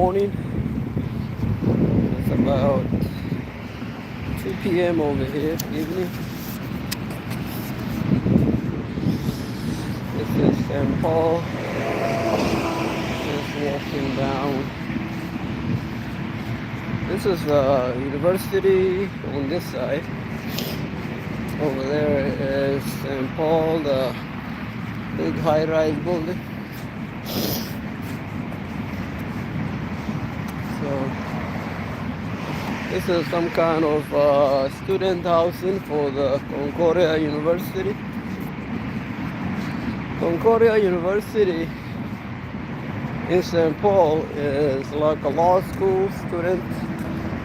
morning. It's about 2 p.m. over here, evening. This is St. Paul. Just walking down. This is the university on this side. Over there is St. Paul, the big high-rise building. So this is some kind of student housing for the Concordia University. Concordia University in St. Paul is like a law school student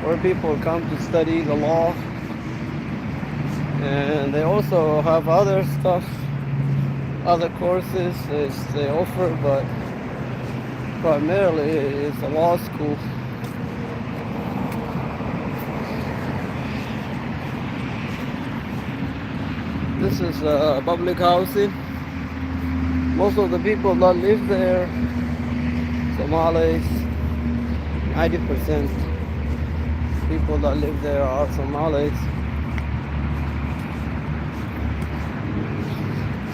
where people come to study the law. And they also have other stuff, other courses they offer, but primarily it's a law school. This is public housing. Most of the people that live there, Somalis, 90% people that live there are Somalis.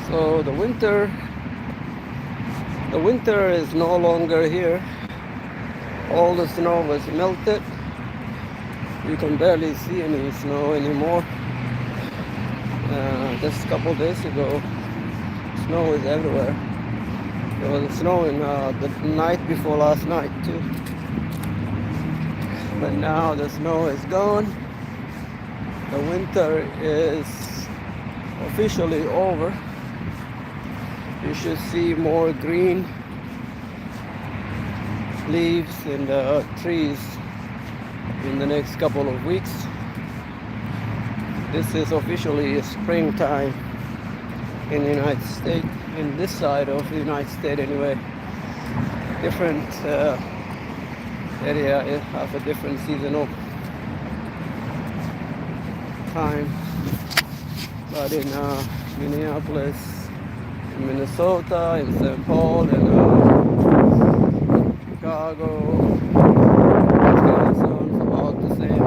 So the winter is no longer here. All the snow was melted. You can barely see any snow anymore. Just a couple days ago, snow is everywhere. There was snow in the night before last night too. But now the snow is gone. The winter is officially over. You should see more green leaves in the trees in the next couple of weeks. This is officially springtime in the United States, in this side of the United States anyway. Different area have a different seasonal time. But in Minneapolis, in Minnesota, in St. Paul, in Chicago, Wisconsin, it's about the same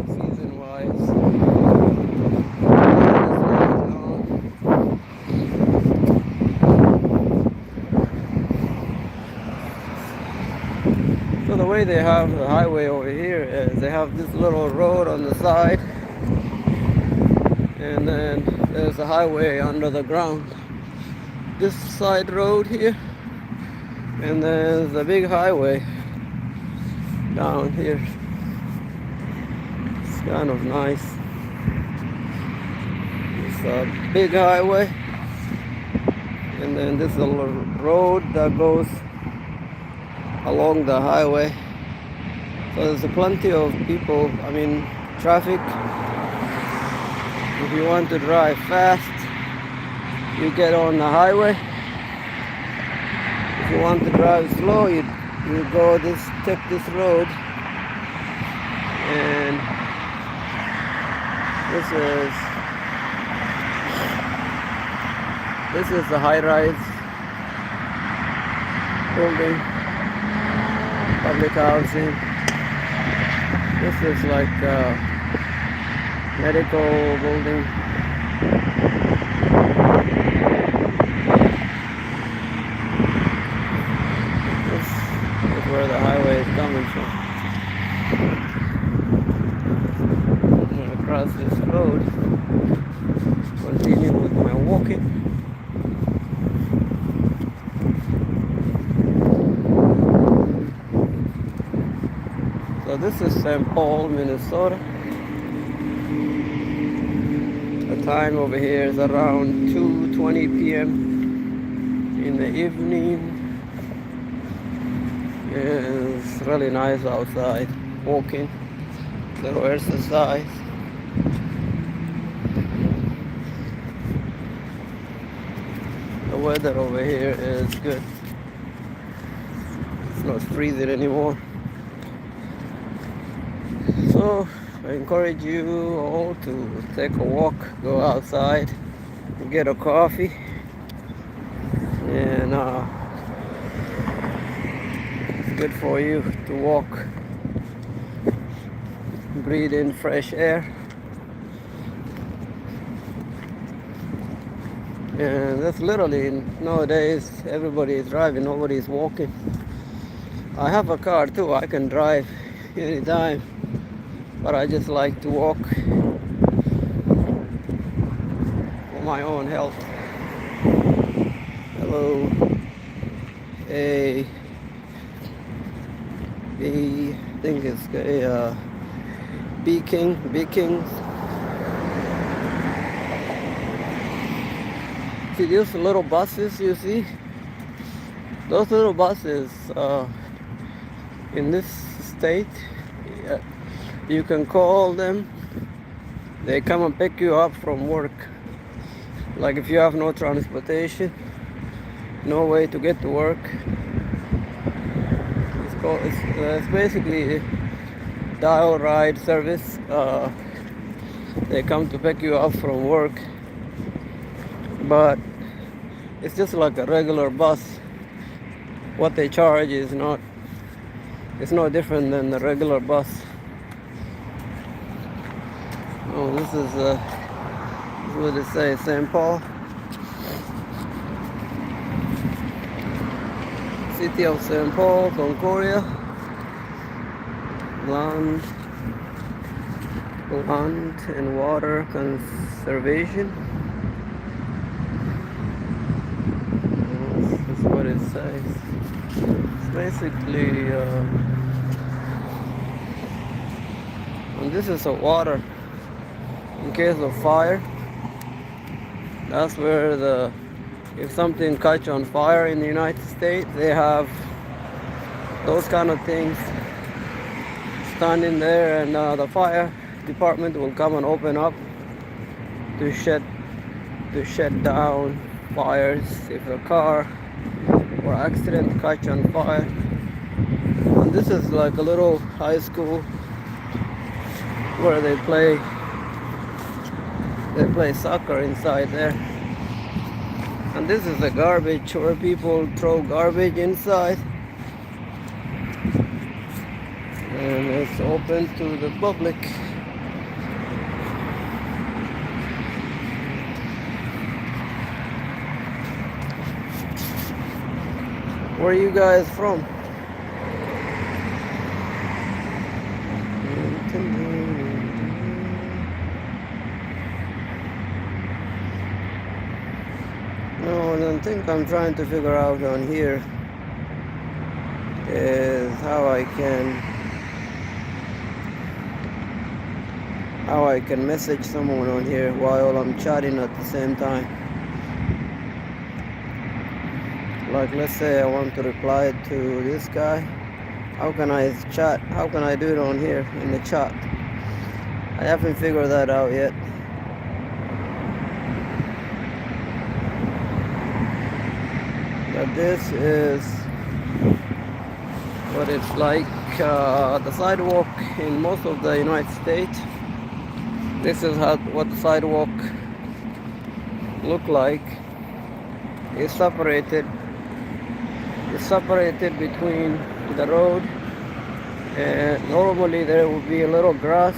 season-wise. So the way they have the highway over here is they have this little road on the side, and then there's a highway under the ground. This side road here, and there's a big highway down here. It's kind of nice. It's a big highway, and then this little road that goes along the highway. So there's plenty of people, traffic. If you want to drive fast, you get on the highway. If you want to drive slow, you take this road. And this is the high-rise building, public housing. This is like medical building. This is where the highway is coming from. I'm gonna cross this road, continue with my walking. So this is St. Paul, Minnesota. The time over here is around 2:20 p.m. in the evening. It's really nice outside, walking, little exercise. The weather over here is good. It's not freezing anymore. So I encourage you all to take a walk, go outside, get a coffee, and good for you to walk, breathe in fresh air. And that's literally, nowadays everybody is driving, nobody is walking. I have a car too, I can drive anytime, but I just like to walk for my own health. Hello. A B, I think it's a B King. See those little buses you see? Those little buses in this state, you can call them. They come and pick you up from work. Like if you have no transportation, no way to get to work, it's basically dial ride service. They come to pick you up from work, but it's just like a regular bus. What they charge is it's no different than the regular bus. Oh, this is what it says, St. Paul. City of St. Paul, Concordia. Land and water conservation. This is what it says. It's basically, and this is a water in case of fire. That's where if something catch on fire in the United States, they have those kind of things standing there, and the fire department will come and open up to shut down fires if a car or accident catch on fire. And this is like a little high school where they play soccer inside there. And this is the garbage where people throw garbage inside, and it's open to the public. Where are you guys from? No, the thing I'm trying to figure out on here is how I can message someone on here while I'm chatting at the same time. Like, let's say I want to reply to this guy. How can I chat? How can I do it on here in the chat? I haven't figured that out yet. But this is what it's like, the sidewalk in most of the United States. This is what the sidewalk look like. It's separated between the road, and normally there will be a little grass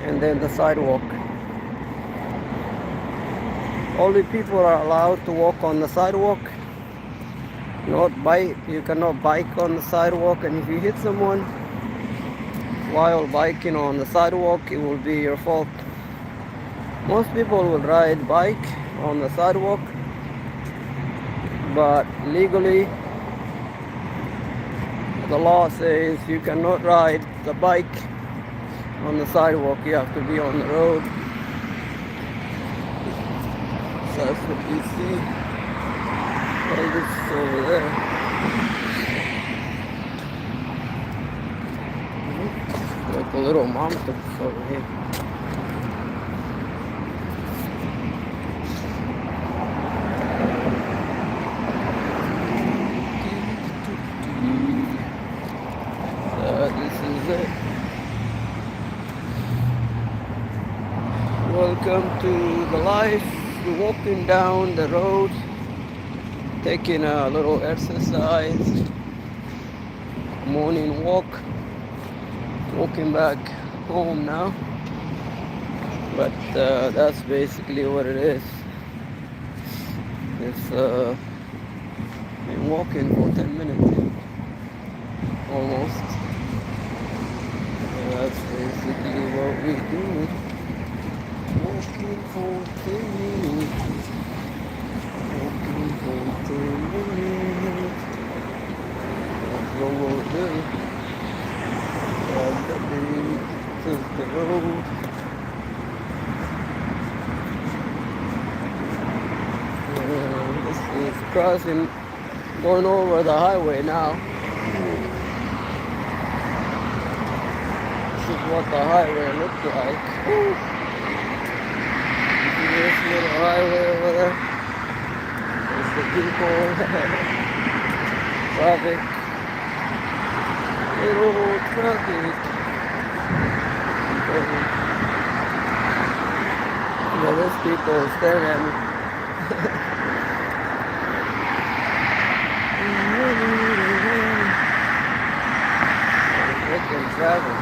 and then the sidewalk. Only people are allowed to walk on the sidewalk, not bike. You cannot bike on the sidewalk, and if you hit someone while biking on the sidewalk, it will be your fault. Most people will ride bike on the sidewalk, but legally the law says you cannot ride the bike on the sidewalk. You have to be on the road. So that's what you see. All this is over there. Like a little mountains over here. This is it. Welcome to the life. We're walking down the road, taking a little exercise. morning walk, walking back home now. But that's basically what it is. It's been walking for 10 minutes almost. So that's basically what we do. Walking for 10 minutes. Walking for 10 minutes. That's what we'll do. This is the road. This is crossing, going over the highway now. This is what the highway looks like. See this little highway over there? There's the people, traffic, little traffic. Yeah, there's people staring at me. Freaking traffic.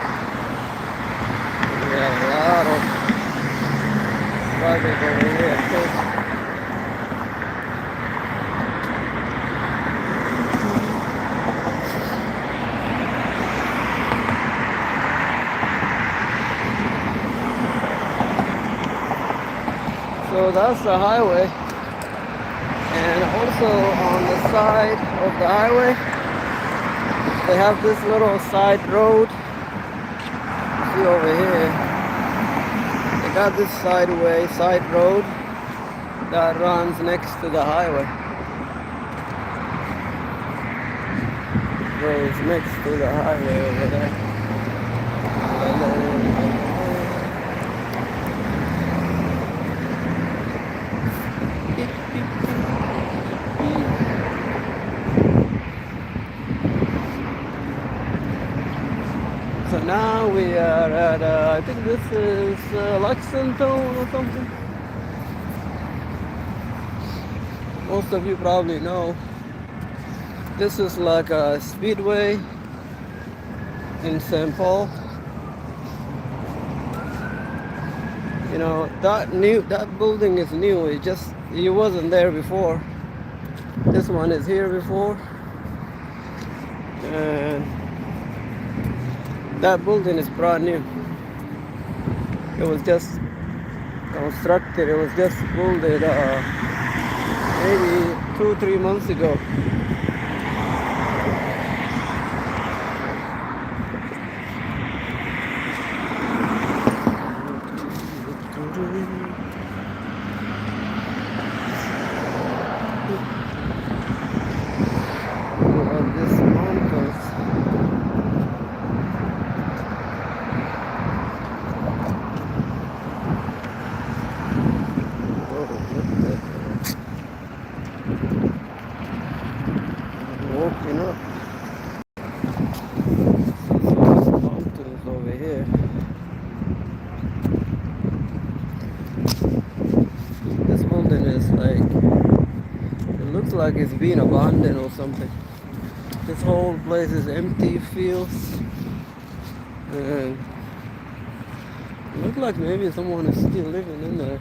We have a lot of traffic over here too. So that's the highway. And also on the side of the highway, they have this little side road. See over here, they got this side road that runs next to the highway. Goes next to the highway over there. So now we are at, I think this is Lexington or something. Most of you probably know. This is like a speedway in St. Paul. You know, that building is new. It wasn't there before. This one is here before. And that building is brand new. It was just constructed. It was just built maybe 2-3 months ago. Walking up. Mountains over here. This building is like, it looks like it's been abandoned or something. This whole place is empty fields. And it looks like maybe someone is still living in there.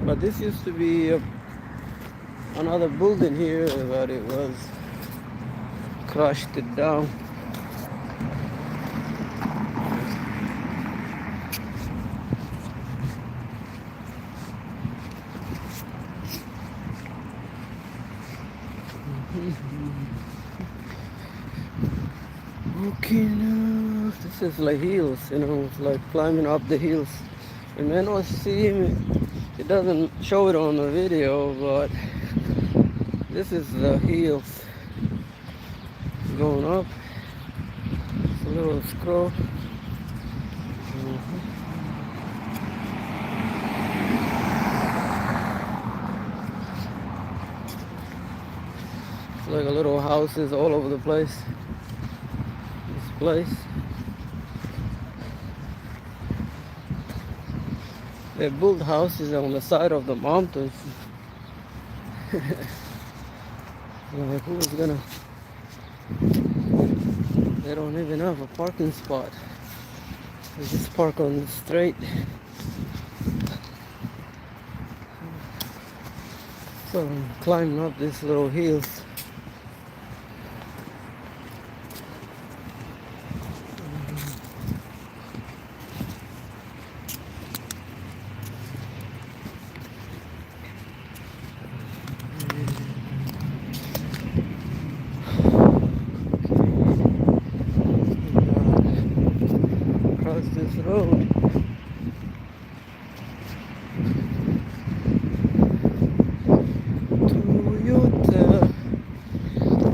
But this used to be another building here, but it was crushed it down. Okay, now this is like hills, you know, it's like climbing up the hills. You may not see me, it doesn't show it on the video, but this is the hills going up. It's a little scroll. It's like a little houses all over the place. This place. They build houses on the side of the mountains. Like, who's gonna They don't even have a parking spot. They just park on the street. So I'm climbing up these little hills. Across this road. Toyota.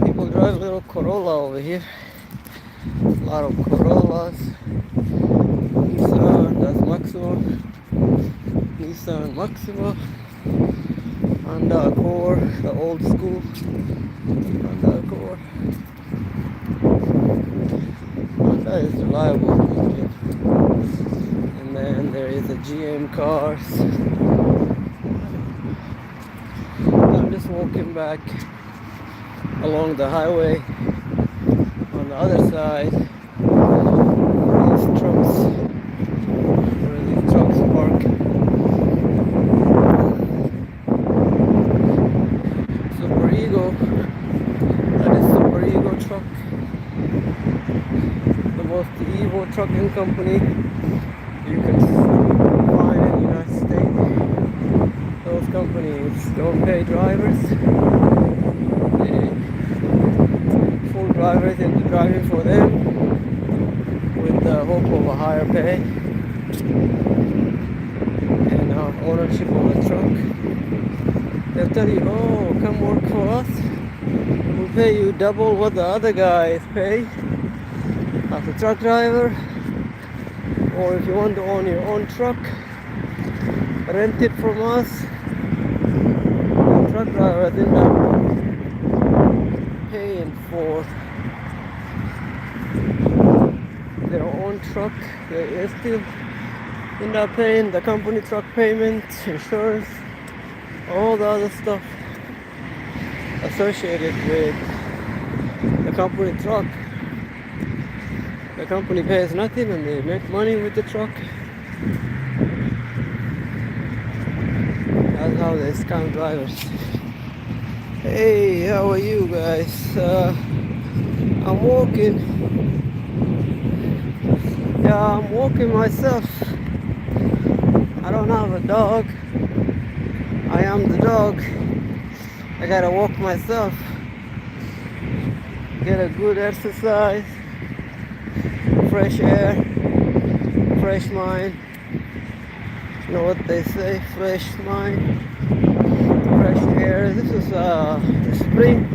People drive a little Corolla over here. A lot of Corollas. Nissan, that's Maxima. Nissan Maxima. Honda Accord, the old school Honda Accord. Honda is reliable. And then there is a GM cars. I'm just walking back along the highway. On the other side, these trucks, where these trucks park. Super Ego, that is Super Ego truck, the most evil trucking company you can find in the United States. Those companies don't pay drivers. They fool drivers into driving for them with the hope of a higher pay and ownership of a truck. They'll tell you, oh, come work for us. We'll pay you double what the other guys pay as a truck driver. Or if you want to own your own truck, rent it from us. The truck drivers end up paying for their own truck. They still end up paying the company truck payment, insurance, all the other stuff associated with the company truck. The company pays nothing and they make money with the truck. That's how they scam drivers. Hey, how are you guys? I'm walking. Yeah, I'm walking myself. I don't have a dog. I am the dog. I gotta walk myself. Get a good exercise, fresh air, fresh mind. You know what they say, fresh mind, fresh air. This is the spring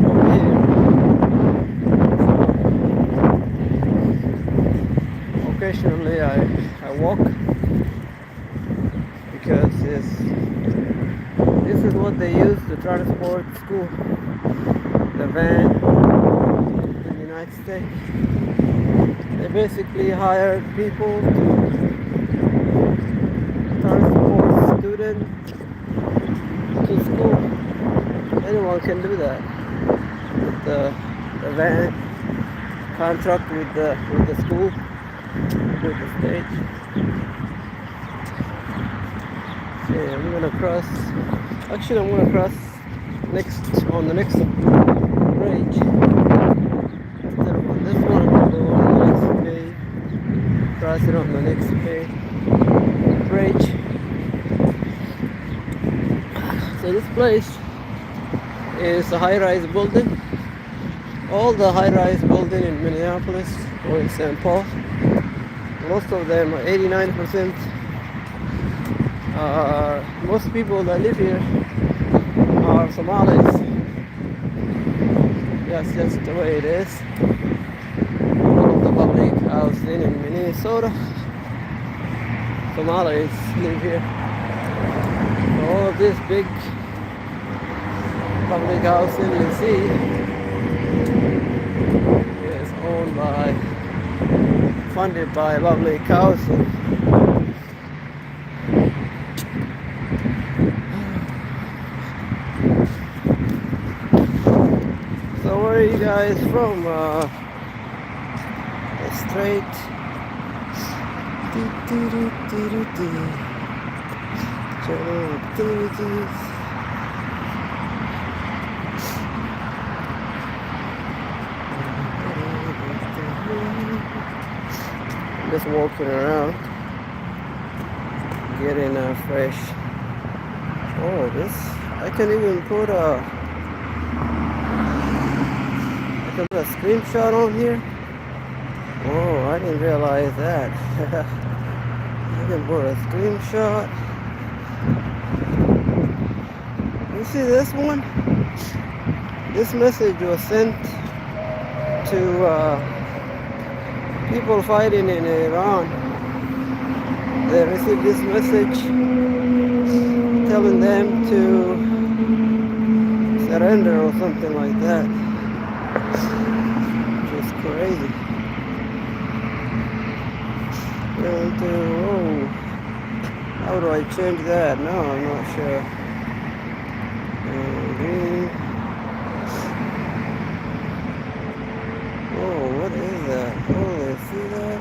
over here. Occasionally I walk because this is what they use to transport school, the van in the United States. They basically hire people to transport students to school. Anyone can do that with the van contract with the school, with the state. Okay, I'm gonna cross. Actually, I'm gonna cross on the next bridge. Instead of on this one, I'm gonna go on the next page. Cross it on the next page. Bridge. So this place is a high-rise building. All the high-rise building in Minneapolis or in St. Paul, most of them, 89%. Most people that live here are Somalis. That's just the way it is. All of the public housing in Minnesota, Somalis live here. All of this big public housing you see is owned by, funded by public housing. So where are you guys from? straight. Channel activities. Just walking around, getting fresh. Oh, this I can even put a screenshot on here. Oh, I didn't realize that. I can put a screenshot. You see this one? This message was sent to people fighting in Iran. They received this message telling them to surrender or something like that. Just crazy. Oh, how do I change that? No, I'm not sure. Green. Oh, what is that? Oh, let's see that.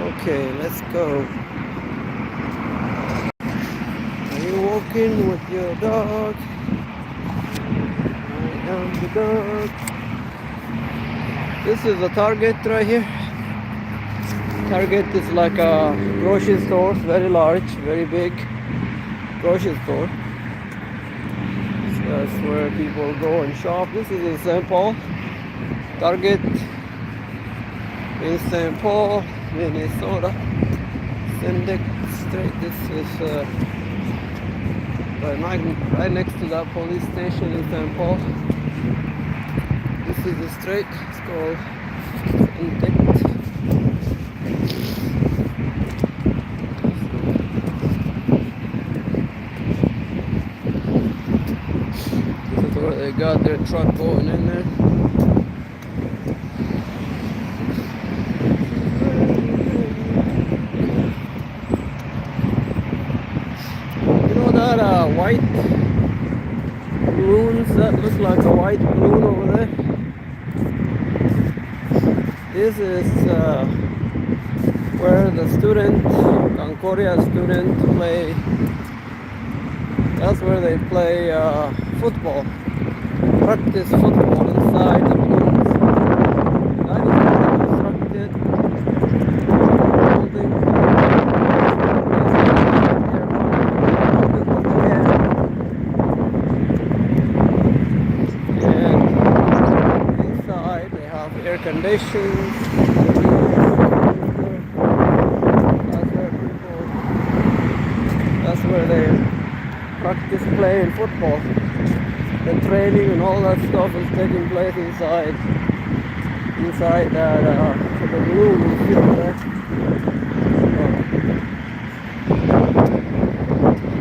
Okay, let's go. Are you walking with your dog? I am the dog. This is a Target right here. Target is like a grocery store, very large, very big grocery store. So that's where people go and shop. This is in St. Paul. Target in St. Paul, Minnesota. Syndic Street. This is right next to that police station in St. Paul. This is the street. It's called Syndic. This is where they got their truck going in there. You know that white balloons that look like a white balloon over there? This is where the Concordia student play. That's where they play football, practice football inside the balloons. That is constructed building. And inside they have air conditions. That's where they practice playing football. The training and all that stuff is taking place inside that the balloon is still there.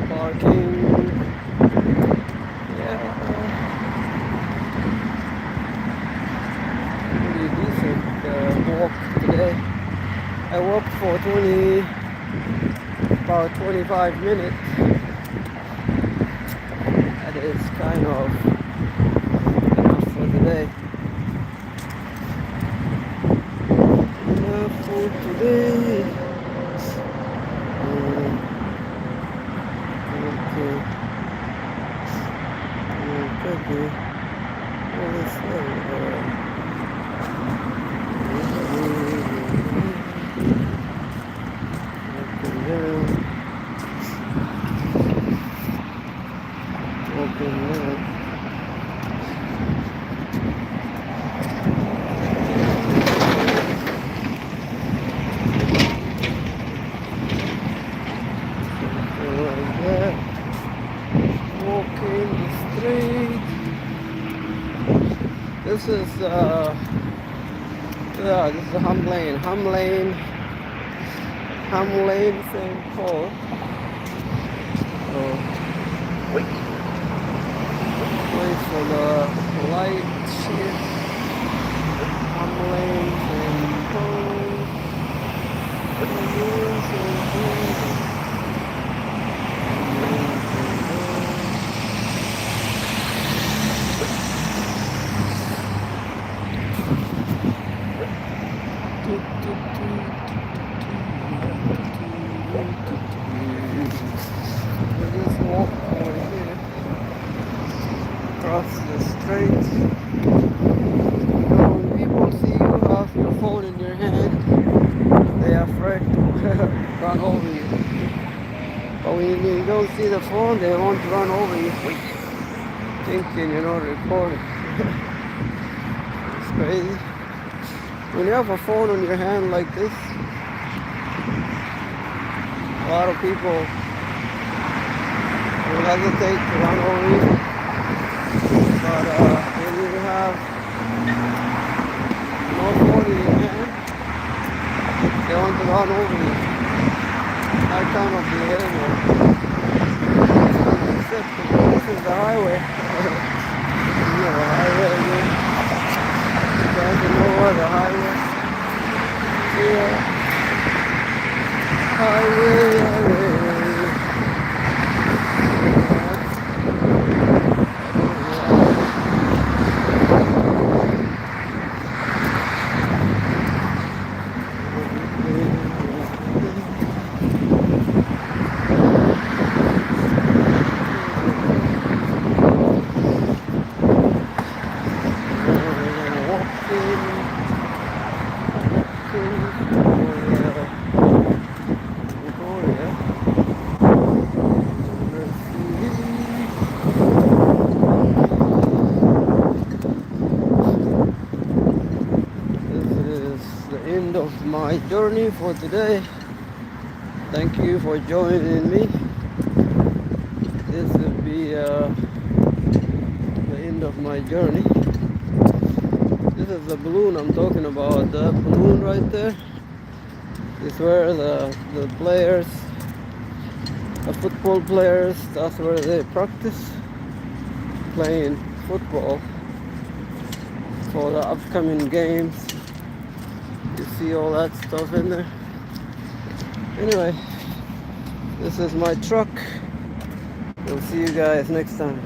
Parking. Yeah. Pretty decent walk today. I walked for about 25 minutes. It's kind of enough for today. Enough for today. Okay. Okay. What is that? Open now. Like that. Walking the street. This is Hamlin, St. Paul. Wait for the light here. Hamlin, St. Paul. phone in your hand, they are afraid to run over you. But when you don't see the phone, they won't run over you, thinking you're not recording. It's crazy. When you have a phone in your hand like this, a lot of people will hesitate to run over you. But when you have no phone in your hand, they want to run over you. That kind of behavior is unacceptable. This is the highway. You know the highway again. You guys know where the highway is. Here. Highway. End of my journey for today. Thank you for joining me. This will be the end of my journey. This is the balloon I'm talking about. The balloon right there is where the players, the football players, that's where they practice playing football for the upcoming games. You see all that stuff in there. Anyway, this is my truck. We'll see you guys next time.